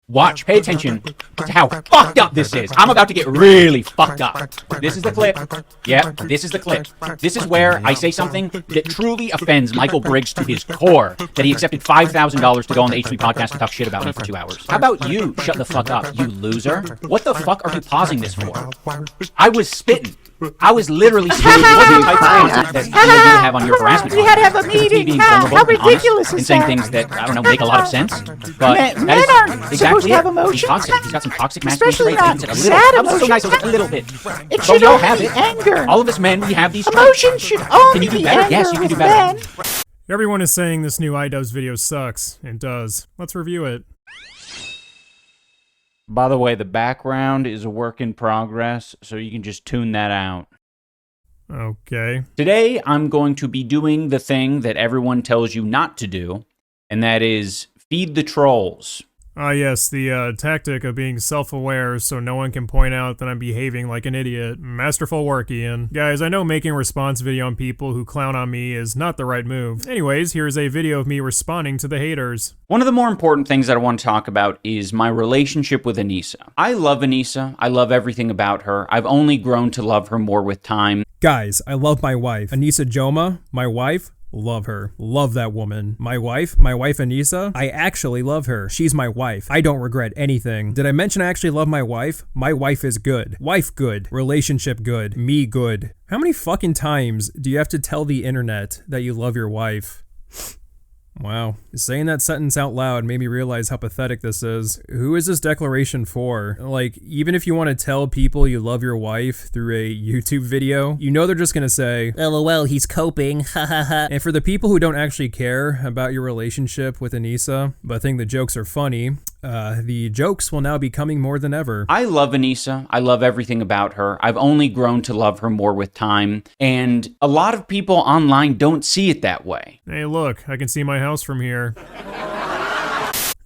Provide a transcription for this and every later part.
Watch, pay attention to how fucked up this is. I'm about to get really fucked up. This is the clip. Yeah, this is the clip. This is where I say something that truly offends Michael Briggs to his core, that he accepted $5,000 to go on the H3 podcast and talk shit about me for 2 hours. How about you shut the fuck up, you loser? What the fuck are you pausing this for? I was spitting. I was literally spitting the type of things that you have on your harassment. We had to have a meeting. How ridiculous is and saying that? things that, I don't know, make a lot of sense. But Men aren't supposed to have emotions. He's toxic. He's got some toxic masculine Especially traits. not A sad little. emotions. So nice, a little bit. It But should we all only have be it. anger. All of us men, we have these traits. Emotions should only Can you do be better? anger Yes, you can do with better. men. Everyone is saying this new iDubbbz video sucks, and does. Let's review it. By the way, the background is a work in progress, so you can just tune that out. Okay. Today, I'm going to be doing the thing that everyone tells you not to do, and that is feed the trolls. Ah yes, the tactic of being self-aware so no one can point out that I'm behaving like an idiot. Masterful work, Ian. Guys, I know making a response video on people who clown on me is not the right move. Anyways, here's a video of me responding to the haters. One of the more important things that I want to talk about is my relationship with Anissa. I love Anissa. I love everything about her. I've only grown to love her more with time. Guys, I love my wife. Anissa Joma, my wife. Love her. Love that woman. My wife Anissa, I actually love her. She's my wife. I don't regret anything. Did I mention I actually love my wife? My wife is good. Wife good. Relationship good. Me good. How many fucking times do you have to tell the internet that you love your wife? Wow. Saying that sentence out loud made me realize how pathetic this is. Who is this declaration for? Like, even if you want to tell people you love your wife through a YouTube video, you know they're just gonna say, LOL, he's coping, ha ha ha. And for the people who don't actually care about your relationship with Anissa, but think the jokes are funny, the jokes will now be coming more than ever. I love Anissa. I love everything about her. I've only grown to love her more with time. And a lot of people online don't see it that way. Hey look, I can see my house from here.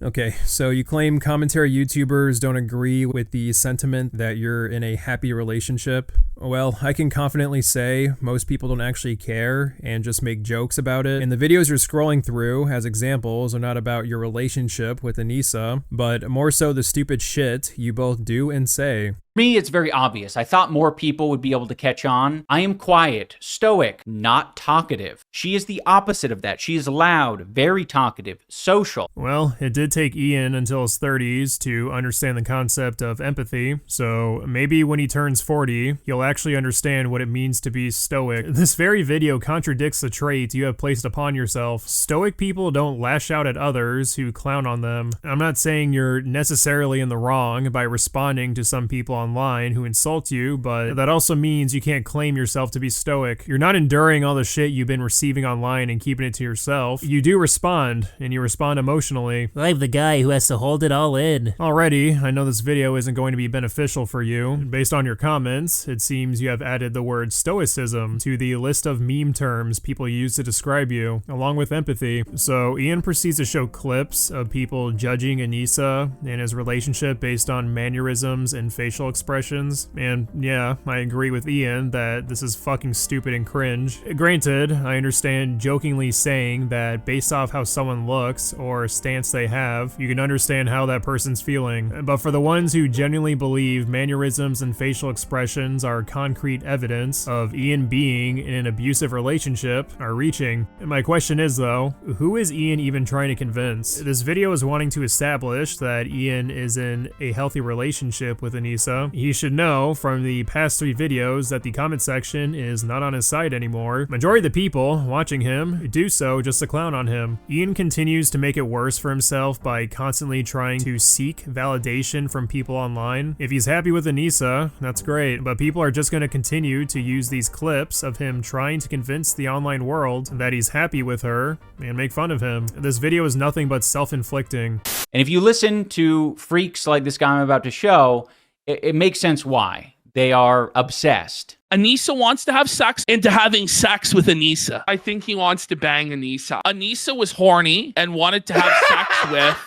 Okay, so you claim commentary YouTubers don't agree with the sentiment that you're in a happy relationship. Well, I can confidently say most people don't actually care and just make jokes about it. And the videos you're scrolling through as examples are not about your relationship with Anissa, but more so the stupid shit you both do and say. For me, it's very obvious. I thought more people would be able to catch on. I am quiet, stoic, not talkative. She is the opposite of that. She is loud, very talkative, social. Well, it did take Ian until his 30s to understand the concept of empathy, so maybe when he turns 40, he'll actually understand what it means to be stoic. This very video contradicts the trait you have placed upon yourself. Stoic people don't lash out at others who clown on them. I'm not saying you're necessarily in the wrong by responding to some people online who insult you, but that also means you can't claim yourself to be stoic. You're not enduring all the shit you've been receiving online and keeping it to yourself. You do respond, and you respond emotionally. I'm the guy who has to hold it all in. Already, I know this video isn't going to be beneficial for you. Based on your comments, it seems you have added the word stoicism to the list of meme terms people use to describe you, along with empathy. So Ian proceeds to show clips of people judging Anissa and his relationship based on mannerisms and facial expressions. And yeah, I agree with Ian that this is fucking stupid and cringe. Granted, I understand jokingly saying that based off how someone looks or stance they have, you can understand how that person's feeling. But for the ones who genuinely believe mannerisms and facial expressions are concrete evidence of Ian being in an abusive relationship are reaching. And my question is though, who is Ian even trying to convince? This video is wanting to establish that Ian is in a healthy relationship with Anissa. He should know from the past 3 videos that the comment section is not on his side anymore. Majority of the people watching him do so just to clown on him. Ian continues to make it worse for himself by constantly trying to seek validation from people online. If he's happy with Anissa, that's great, but people are just going to continue to use these clips of him trying to convince the online world that he's happy with her and make fun of him. This video is nothing but self-inflicting. And if you listen to freaks like this guy I'm about to show, it makes sense why. They are obsessed. Anissa wants to have sex into having sex with Anissa. I think he wants to bang Anissa. Anissa was horny and wanted to have sex with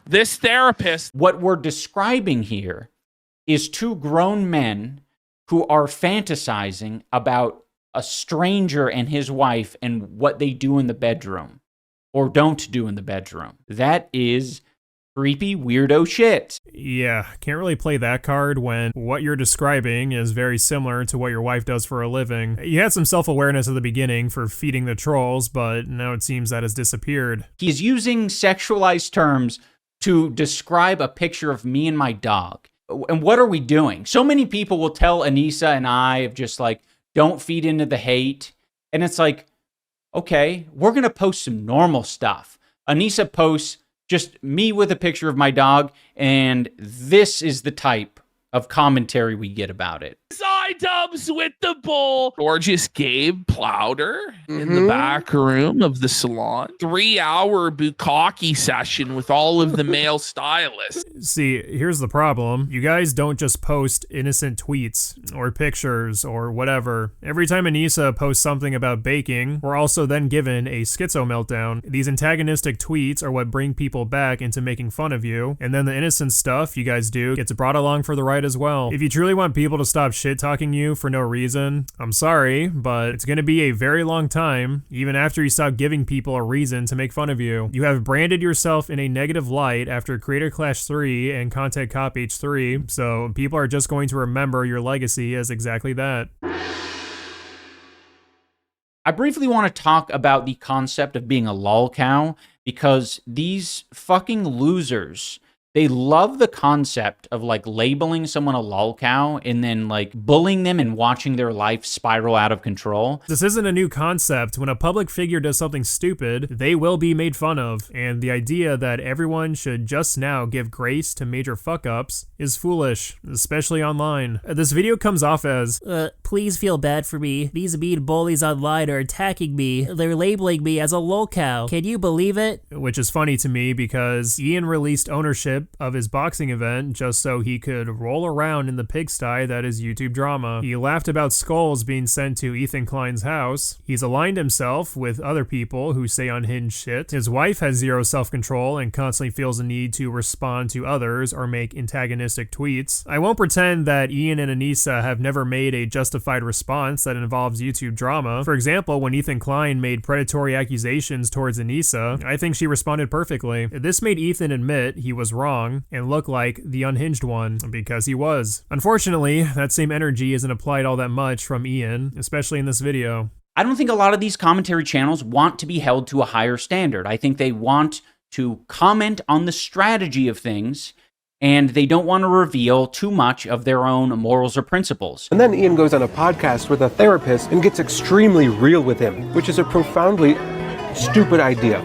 this therapist. What we're describing here is 2 grown men who are fantasizing about a stranger and his wife and what they do in the bedroom or don't do in the bedroom. That is Creepy weirdo shit. Yeah, can't really play that card when what you're describing is very similar to what your wife does for a living. You had some self-awareness at the beginning for feeding the trolls, but now it seems that has disappeared. He's using sexualized terms to describe a picture of me and my dog. And what are we doing? So many people will tell Anissa and I of just like, don't feed into the hate. And it's like, okay, we're going to post some normal stuff. Anissa posts just me with a picture of my dog, and this is the type of commentary we get about it. iDubbbz with the bull. Gorgeous Gabe Plowder in the back room of the salon. 3-hour bukkake session with all of the male stylists. See, here's the problem. You guys don't just post innocent tweets or pictures or whatever. Every time Anissa posts something about baking, we're also then given a schizo meltdown. These antagonistic tweets are what bring people back into making fun of you, and then the innocent stuff you guys do gets brought along for the ride as well. If you truly want people to stop shit-talking you for no reason, I'm sorry, but it's gonna be a very long time, even after you stop giving people a reason to make fun of you. You have branded yourself in a negative light after Creator Clash 3 and Content Cop H3, so people are just going to remember your legacy as exactly that. I briefly want to talk about the concept of being a lol cow, because these fucking losers, they love the concept of like labeling someone a lol cow and then like bullying them and watching their life spiral out of control. This isn't a new concept. When a public figure does something stupid, they will be made fun of. And the idea that everyone should just now give grace to major fuck-ups is foolish, especially online. This video comes off as, Please feel bad for me. These mean bullies online are attacking me. They're labeling me as a lol cow. Can you believe it? which is funny to me because Ian released ownership of his boxing event just so he could roll around in the pigsty that is YouTube drama. He laughed about skulls being sent to Ethan Klein's house. He's aligned himself with other people who say unhinged shit. His wife has zero self-control and constantly feels a need to respond to others or make antagonistic tweets. I won't pretend that Ian and Anissa have never made a justified response that involves YouTube drama. For example, when Ethan Klein made predatory accusations towards Anissa, I think she responded perfectly. This made Ethan admit he was wrong and look like the unhinged one, because he was. Unfortunately, that same energy isn't applied all that much from Ian, especially in this video. I don't think a lot of these commentary channels want to be held to a higher standard. I think they want to comment on the strategy of things, and they don't want to reveal too much of their own morals or principles. And then Ian goes on a podcast with a therapist and gets extremely real with him, which is a profoundly stupid idea.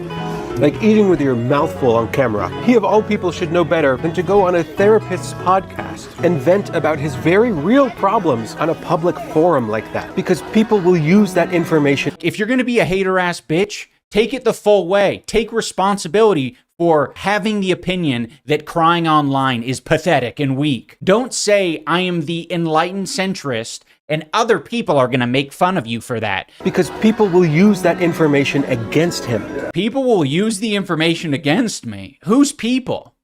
Like eating with your mouth full on camera. He of all people should know better than to go on a therapist's podcast and vent about his very real problems on a public forum like that, because people will use that information. If you're going to be a hater-ass bitch, take it the full way. Take responsibility for having the opinion that crying online is pathetic and weak. Don't say, I am the enlightened centrist, and other people are going to make fun of you for that. Because people will use that information against him. People will use the information against me. Who's people?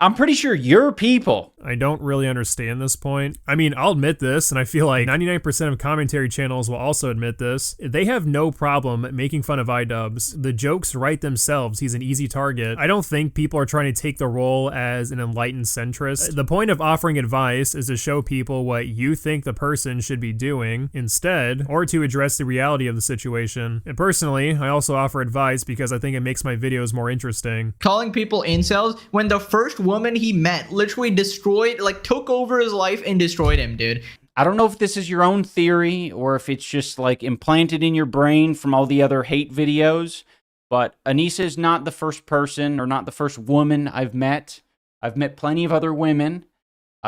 I'm pretty sure you're people. I don't really understand this point. I mean, I'll admit this, and I feel like 99% of commentary channels will also admit this. They have no problem making fun of iDubbbz. The jokes write themselves. He's an easy target. I don't think people are trying to take the role as an enlightened centrist. The point of offering advice is to show people what you think the person should be doing instead, or to address the reality of the situation. And personally, I also offer advice because I think it makes my videos more interesting. Calling people incels when the first woman he met literally took over his life and destroyed him, dude. I don't know if this is your own theory or if it's just like implanted in your brain from all the other hate videos, but Anissa is not the first person or not the first woman I've met. I've met plenty of other women.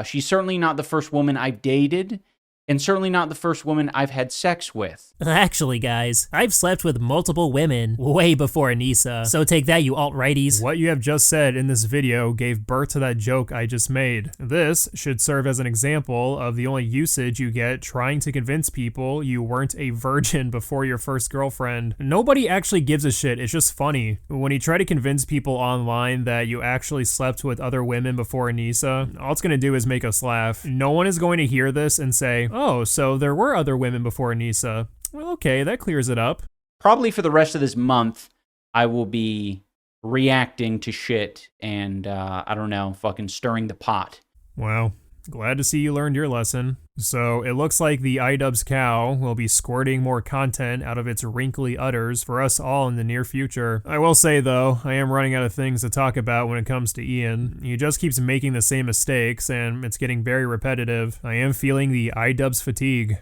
She's certainly not the first woman I've dated, and certainly not the first woman I've had sex with. Actually, guys, I've slept with multiple women way before Anissa, so take that, you alt-righties. What you have just said in this video gave birth to that joke I just made. This should serve as an example of the only usage you get trying to convince people you weren't a virgin before your first girlfriend. Nobody actually gives a shit, it's just funny. When you try to convince people online that you actually slept with other women before Anissa, all it's gonna do is make us laugh. No one is going to hear this and say, oh, so there were other women before Anissa. Well, okay, that clears it up. Probably for the rest of this month, I will be reacting to shit and, I don't know, fucking stirring the pot. Wow. Glad to see you learned your lesson. So it looks like the iDubbbz cow will be squirting more content out of its wrinkly udders for us all in the near future. I will say though, I am running out of things to talk about when it comes to Ian. He just keeps making the same mistakes and it's getting very repetitive. I am feeling the iDubbbz fatigue.